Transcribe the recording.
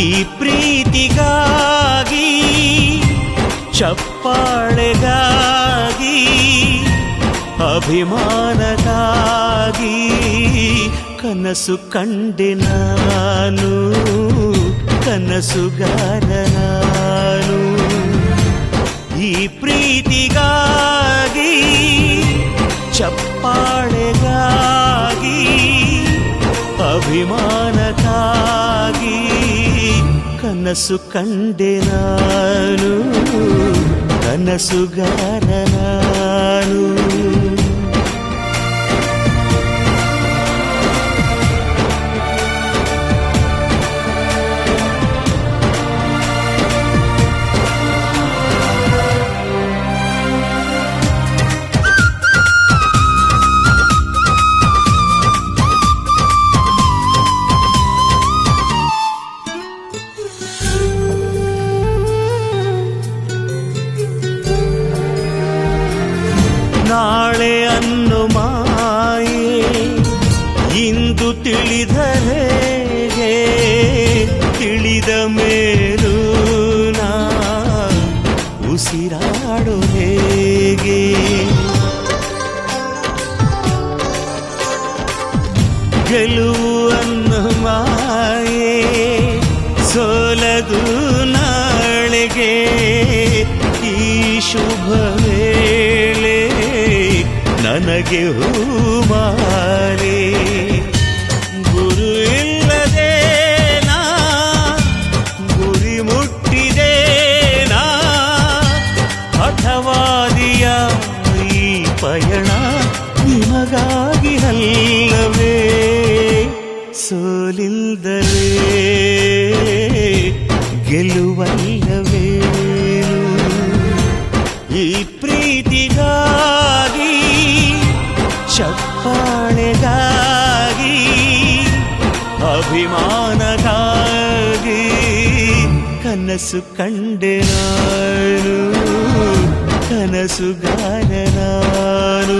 ಈ ಪ್ರೀತಿಗಾಗಿ ಚಪ್ಪಾಳೆಗಾಗಿ ಅಭಿಮಾನಕ್ಕಾಗಿ ಕನಸು ಕಂಡೆ ನಾನು, ಕನಸುಗಾರ ನಾನು. ಈ ಪ್ರೀತಿಗಾಗಿ ಚಪ್ಪಾಳೆಗಾಗಿ ಅಭಿಮಾನಕ್ಕಾಗಿ ಕನಸು ಕಂಡೆ ನಾನು, ಕನಸುಗಾರ ನಾನು. ನಾಳೆ ಅನ್ನು ಮಾಯೆ ಇಂದು ತಿಳಿದರೇಗೆ, ತಿಳಿದ ಮೇಲೂ ನಾ ಉಸಿರಾಡೋ ಹೇಗೆ. ಗೆಲುವು ಅನ್ನು ಮಾಯೆ ಸೋಲದು ನಾಳೆಗೆ, ಈ ಶುಭ ವೇಳೆ ನನಗೆ ಹೂಮಾಲೆ. ಗುರು ಇಲ್ಲದೆ ನಾ ಗುರಿ ಮುಟ್ಟಿದೆ ನಾ, ಹಠವಾದಿಯ ಈ ಪಯಣ ನಿಮಗಾಗಿ ಅಲ್ಲವೇ. ಸೋಲಿಲ್ಲದಲೇ ಗೆಲುವಲ್ಲವೇ. ಈ ಪ್ರೀತಿಗಾಗಿ ಚಪ್ಪಾಳೆಗಾಗಿ ಅಭಿಮಾನಗಾಗಿ ಕನಸು ಕಂಡೆ ನಾನು, ಕನಸುಗಾರ ನಾನು.